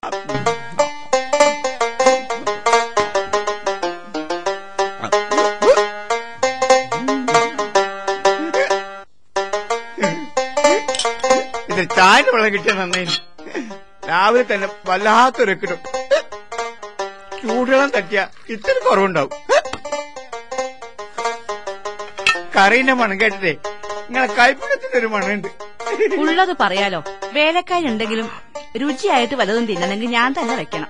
ഇത് ചായ വെള്ളം കിട്ടിയ നന്നായി. രാവിലെ തന്നെ വല്ലാത്തൊരു കിട്ടും. ചൂടുവെള്ളം തട്ടിയ ഇത്തിരി കുറവുണ്ടാവും. കറീന്റെ മണം കേട്ടിട്ടേ നിങ്ങളെ കൈപ്പുറത്തിന്റെ ഒരു മണമുണ്ട്. ഉള്ളത് പറയാലോ. വേലക്കാരുണ്ടെങ്കിലും രുചിയായിട്ട് വല്ലതും തിന്നണമെങ്കിൽ ഞാൻ തന്നെ വെക്കണം.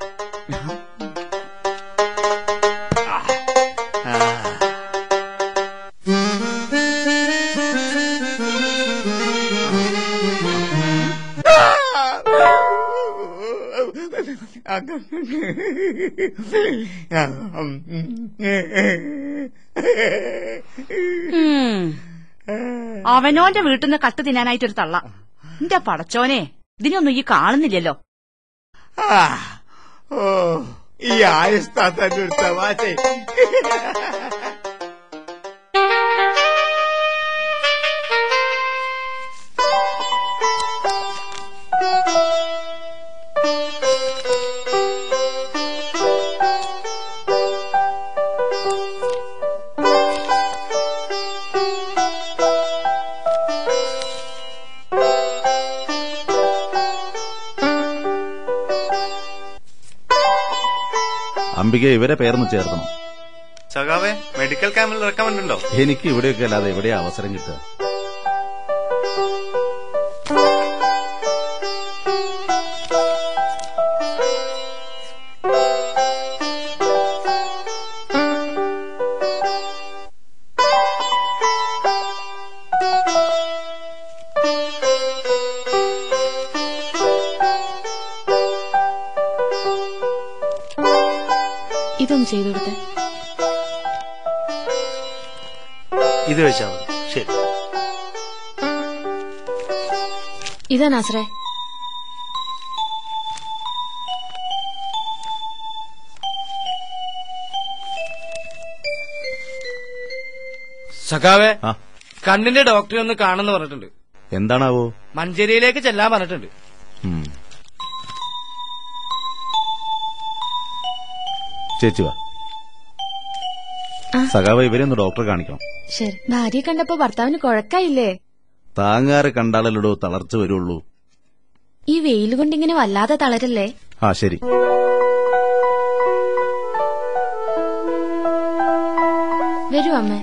അവനോന്റെ വീട്ടിൽ നിന്ന് കട്ട് തിന്നാനായിട്ടൊരു തള്ള. എന്റെ പടച്ചോനെ, ഇതിനൊന്നും ഈ കാണുന്നില്ലല്ലോ. ഓ, ഈ ആയുസ്താത്തന്റെ ഒരു തമാശേ. അംബിക ഇവരെ പേർന്ന് ചേർക്കണം. സഖാവേ, മെഡിക്കൽ ക്യാമ്പിൽ റെക്കമെൻഡ് ഉണ്ടോ? എനിക്ക് ഇവിടെയൊക്കെ അല്ലാതെ എവിടെയാ അവസരം കിട്ടുക? ഇതൊന്നും ചെയ്തു കൊടുത്തേ. ഇത് വെച്ചാ മതി. ശരി. ഇതാ നാസറേ. സഖാവേ, കണ്ണിന്റെ ഡോക്ടറെ ഒന്ന് കാണുന്നു പറഞ്ഞിട്ടുണ്ട്. എന്താണാവോ? മഞ്ചേരിയിലേക്ക് ചെല്ലാൻ പറഞ്ഞിട്ടുണ്ട്. ചേച്ചി വാ. സഖാവ് ഇവരെ ഒന്ന് ഡോക്ടറെ കാണിക്കണം. ശരി. ഭാര്യയെ കണ്ടപ്പോ ഭർത്താവിന് കുഴക്കായില്ലേ? താങ്ങാറ് കണ്ടാലല്ലോ തളർച്ച വരുള്ളൂ. ഈ വെയിൽ കൊണ്ടിങ്ങനെ വല്ലാതെ തളരല്ലേ? ശരി. വരൂ അമ്മേ.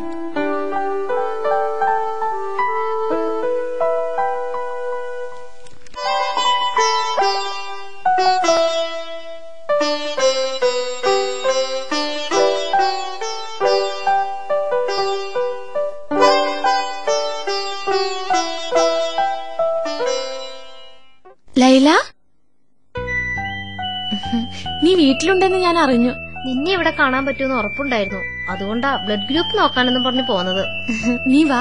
ലൈല, നീ വീട്ടിലുണ്ടെന്ന് ഞാൻ അറിഞ്ഞു. നിന്നെ ഇവിടെ കാണാൻ പറ്റുമെന്ന് ഉറപ്പുണ്ടായിരുന്നു. അതുകൊണ്ടാ ബ്ലഡ് ഗ്രൂപ്പ് നോക്കാനെന്നും പറഞ്ഞു പോന്നത്. നീ വാ.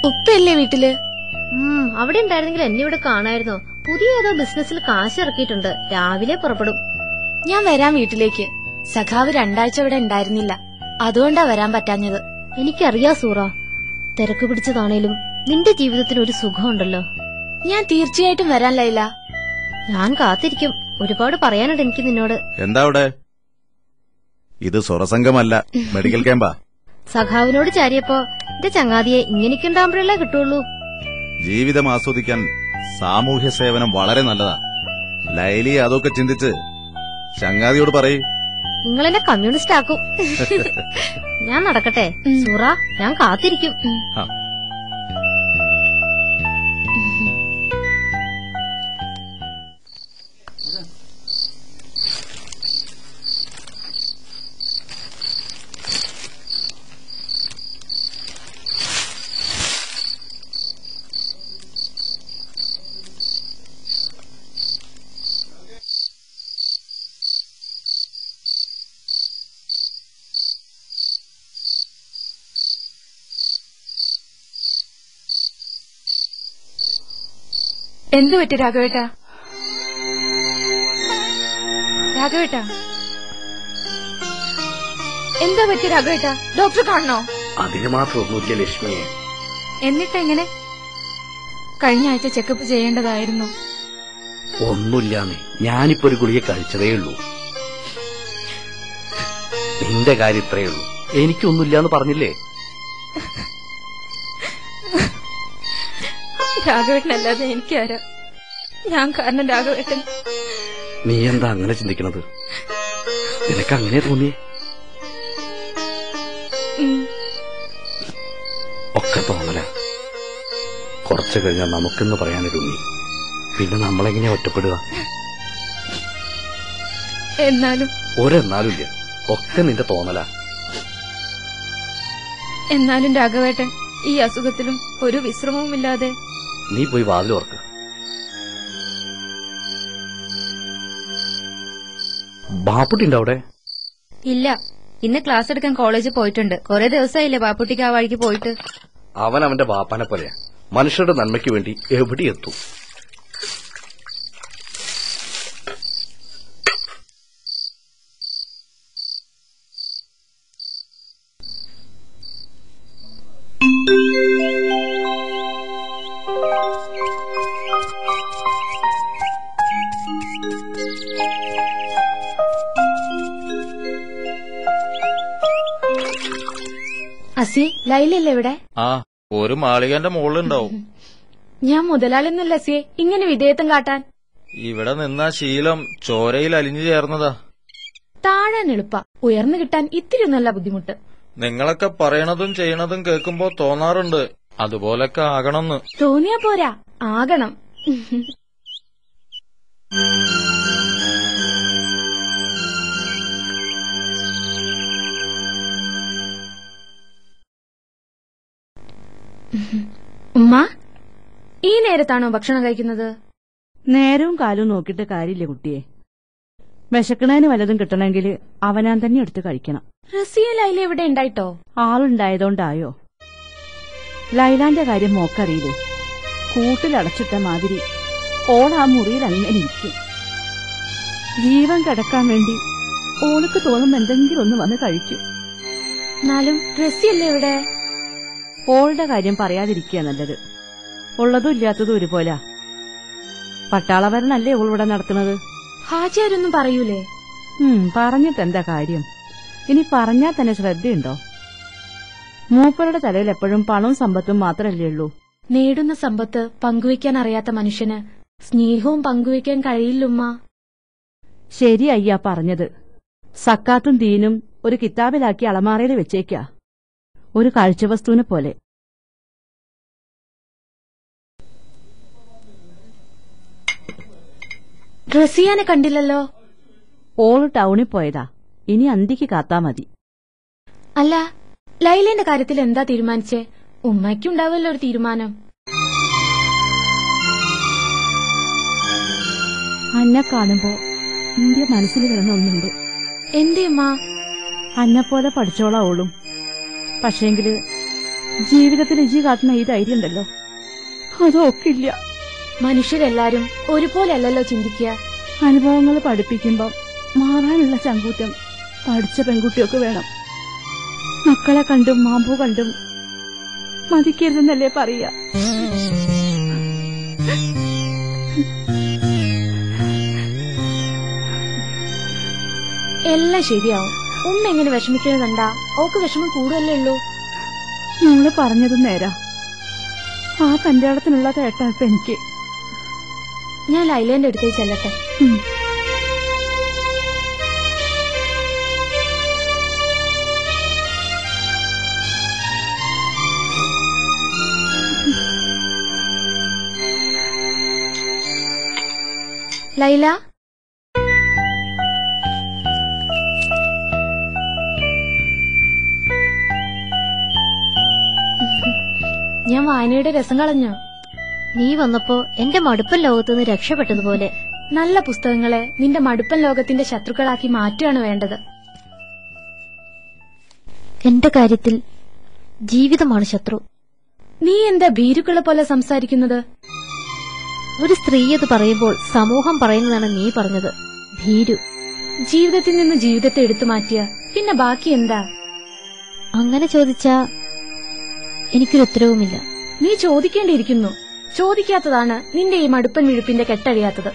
ഉപ്പയല്ലേ വീട്ടില്? അവിടെ ഉണ്ടായിരുന്നെങ്കിൽ എന്നെ ഇവിടെ കാണായിരുന്നോ. പുതിയ ഏതോ ബിസിനസ്സിൽ കാശ് ഇറക്കിയിട്ടുണ്ട്. രാവിലെ പുറപ്പെടും. ഞാൻ വരാം വീട്ടിലേക്ക്. സഖാവ് 2 ആഴ്ച ഇവിടെ ഉണ്ടായിരുന്നില്ല. അതുകൊണ്ടാ വരാൻ പറ്റാഞ്ഞത്. എനിക്കറിയാ സൂറ, തിരക്ക് പിടിച്ചതാണേലും നിന്റെ ജീവിതത്തിന് ഒരു സുഖമുണ്ടല്ലോ. ഞാൻ തീർച്ചയായിട്ടും വരാൻ ലൈല. ഞാൻ കാത്തിരിക്കും. ഒരുപാട് പറയാനുണ്ട് എനിക്ക് നിന്നോട്. എന്താ അവിടെ? ഇത് സ്വറസംഗമല്ല, മെഡിക്കൽ ക്യാമ്പാ. സഖാവിനോട് ചാരിയപ്പോ എന്റെ ചങ്ങാതിയെ ഇങ്ങനെയൊക്കെ ഉണ്ടാകുമ്പോഴല്ലേ കിട്ടുള്ളൂ. ജീവിതം ആസ്വദിക്കാൻ സാമൂഹ്യ സേവനം വളരെ നല്ലതാ. ലൈലി അതൊക്കെ ചിന്തിച്ച് ചങ്ങാതിയോട് പറയ്. നിങ്ങളെന്നെ കമ്മ്യൂണിസ്റ്റ് ആക്കും. ഞാൻ നടക്കട്ടെ സൂറ, ഞാൻ കാത്തിരിക്കും. എന്തു പറ്റി രാഘവേട്ടാ? രാഘവേട്ടാ, എന്താ പറ്റി രാഘവേട്ടാ? ഡോക്ടറെ കാണണോ? അതിന് മാത്രമൊന്നുമില്ല ലക്ഷ്മിയെ. എന്നിട്ടെങ്ങനെ? കഴിഞ്ഞ ആഴ്ച ചെക്കപ്പ് ചെയ്യേണ്ടതായിരുന്നു. ഒന്നുമില്ലാന്നേ, ഞാനിപ്പോ ഒരു ഗുളിക കഴിച്ചതേ ഉള്ളൂ. നിന്റെ കാര്യം ഇത്രയേ ഉള്ളൂ. എനിക്കൊന്നുമില്ലാന്ന് പറഞ്ഞില്ലേ? രാഘവേട്ടനല്ലാതെ എനിക്കാരാ? ഞാൻ കാരണം രാഘവേട്ടൻ. നീ എന്താ അങ്ങനെ ചിന്തിക്കണത്? നിനക്ക് അങ്ങനെ തോന്നിയേ? ഒക്കെ തോന്നല. കുറച്ചു കഴിഞ്ഞാൽ നമുക്കെന്ന് പറയാനൊരുങ്ങി. പിന്നെ നമ്മളെങ്ങനെയാ ഒറ്റപ്പെടുക? എന്നാലും ഒരെന്നാലുമില്ല, ഒക്കെ നിന്റെ തോന്നല. എന്നാലും രാഘവേട്ടൻ ഈ അസുഖത്തിലും ഒരു വിശ്രമവുമില്ലാതെ. നീ പോയി വാതിൽ ഓർക്ക്. ബാപ്പുട്ടിന്റെ അവിടെ? ഇല്ല, ഇന്ന് ക്ലാസ് എടുക്കാൻ കോളേജിൽ പോയിട്ടുണ്ട്. കുറെ ദിവസമായില്ലേ ബാപ്പുട്ടിക്ക് ആ വഴിക്ക് പോയിട്ട്. അവൻ അവന്റെ ബാപ്പാനെ പോലെയാ. മനുഷ്യരുടെ നന്മയ്ക്ക് വേണ്ടി എവിടെ എത്തും. അസി, ലൈലല്ലേ ഇവിടെ? ആ, ഒരു മാളികന്റെ മുകളിലുണ്ടാവും. ഞാൻ മുതലാളിന്നല്ല അസിയെ ഇങ്ങനെ വിധേയത്വം കാട്ടാൻ. ഇവിടെ നിന്നാ ശീലം ചോരയിൽ അലിഞ്ഞു ചേർന്നതാ. താഴാൻ എളുപ്പ, ഉയർന്നു കിട്ടാൻ ഇത്തിരി നല്ല ബുദ്ധിമുട്ട്. നിങ്ങളൊക്കെ പറയണതും ചെയ്യണതും കേൾക്കുമ്പോ തോന്നാറുണ്ട് അതുപോലൊക്കെ ആകണമെന്ന്. തോന്നിയാ പോരാ, ആകണം. ഉമ്മ, ഈ നേരത്താണോ ഭക്ഷണം കഴിക്കുന്നത്? നേരവും കാലവും നോക്കിയിട്ട് കാര്യമില്ല കുട്ടിയെ. വിശക്കണേന് വല്ലതും കിട്ടണമെങ്കിൽ അവനാൻ തന്നെ എടുത്ത് കഴിക്കണം. റസിയ ലൈല ഇവിടെ ഉണ്ടായിട്ടോ? ആളുണ്ടായതുകൊണ്ടായോ? ലൈലാന്റെ കാര്യം മോക്കറിയില്ലേ? കൂട്ടിലടച്ചിട്ട മാതിരി ഓൾ ആ മുറിയിൽ അങ്ങനെ ഇരിക്കും. ജീവൻ കിടക്കാൻ വേണ്ടി ഓൾക്ക് തോന്നുമ്പോ എന്തെങ്കിലും ഒന്ന് വന്ന് കഴിക്കും. എന്നാലും റസിയല്ലേ ഇവിടെ? ഓളുടെ കാര്യം പറയാതിരിക്കുക നല്ലത്. ഉള്ളതും ഇല്ലാത്തതും ഒരുപോലെ. പട്ടാളവരനല്ലേ ഓളിവിടെ നടത്തുന്നത്. ഹാജിയാരൊന്നും പറയൂലേ? പറഞ്ഞിട്ടെന്താ കാര്യം? ഇനി പറഞ്ഞാൽ തന്നെ ശ്രദ്ധയുണ്ടോ? മൂപ്പരുടെ തലയിൽ എപ്പോഴും പണവും സമ്പത്തും മാത്രമല്ലേ ഉള്ളൂ. നേടുന്ന സമ്പത്ത് പങ്കുവയ്ക്കാൻ അറിയാത്ത മനുഷ്യന് സ്നേഹവും പങ്കുവയ്ക്കാൻ കഴിയില്ലുമ്മ. ശരി അയ്യാ പറഞ്ഞത്. സക്കാത്തും ദീനും ഒരു കിതാബിലാക്കി അളമാറയിൽ വെച്ചേക്ക, ഒരു കാഴ്ചവസ്തുവിനെ പോലെ. റസിയാനെ കണ്ടില്ലല്ലോ. ഓള് ടൗണിൽ പോയതാ. ഇനി അന്തിക്ക് കാത്താ മതി. അല്ല, ലൈലേന്റെ കാര്യത്തിൽ എന്താ തീരുമാനിച്ചേ? ഉമ്മയ്ക്കുണ്ടാവല്ലോ ഒരു തീരുമാനം. അന്നെ കാണുമ്പോ നിന്റെ മനസ്സിൽ വരുന്ന ഒന്നുണ്ട്. എന്തേ അമ്മ? അന്നെപ്പോലെ പഠിച്ചോളാവോളും. പക്ഷേങ്കില് ജീവിതത്തിൽ ഇജി കാട്ടുന്ന ഈ ധൈര്യം ഉണ്ടല്ലോ, അതൊക്കില്ല. മനുഷ്യരെല്ലാരും ഒരുപോലെയല്ലല്ലോ ചിന്തിക്കുക. അനുഭവങ്ങൾ പഠിപ്പിക്കുമ്പോ മാറാനുള്ള ചങ്കൂറ്റം പഠിച്ച പെൺകുട്ടിയൊക്കെ വേണം. മക്കളെ കണ്ടും മാമ്പൂ കണ്ടും മതിക്കരുതെന്നല്ലേ പറയാ. എല്ലാം ശരിയാവും. ഉമ്മ എങ്ങനെ വിഷമിക്കുന്നത് കണ്ടാ ഓക്ക് വിഷമം കൂടുതലേ ഉള്ളൂ. നമ്മള് പറഞ്ഞതും നേരാ. ആ കല്യാണത്തിനുള്ള തേട്ടാ ഇപ്പൊ എനിക്ക്. ഞാൻ ലൈലേന്റെ അടുത്തേക്ക് ചെല്ലട്ടെ. ലൈല, ഞാൻ വായനയുടെ രസം കളഞ്ഞോ? നീ വന്നപ്പോ എന്റെ മടുപ്പൻ ലോകത്തുനിന്ന് രക്ഷപ്പെട്ടതുപോലെ. നല്ല പുസ്തകങ്ങളെ നിന്റെ മടുപ്പൻ ലോകത്തിന്റെ ശത്രുക്കളാക്കി മാറ്റുകയാണ് വേണ്ടത്. എന്റെ കാര്യത്തിൽ ജീവിതമാണ് ശത്രു. നീ എന്താ ഭീരുക്കളെ പോലെ സംസാരിക്കുന്നത്? ഒരു സ്ത്രീ അത് പറയുമ്പോൾ സമൂഹം പറയുന്നതാണ് നീ പറഞ്ഞത്. ഭീരു. ജീവിതത്തിൽ നിന്ന് ജീവിതത്തെ എടുത്തു മാറ്റിയ പിന്നെ ബാക്കി എന്താ? അങ്ങനെ ചോദിച്ചാ എനിക്കൊരു ഉത്തരവുമില്ല. നീ ചോദിക്കേണ്ടിയിരിക്കുന്നു. ചോദിക്കാത്തതാണ് നിന്റെ ഈ മടുപ്പൻ വിഴുപ്പിന്റെ കെട്ടഴിയാത്തത്.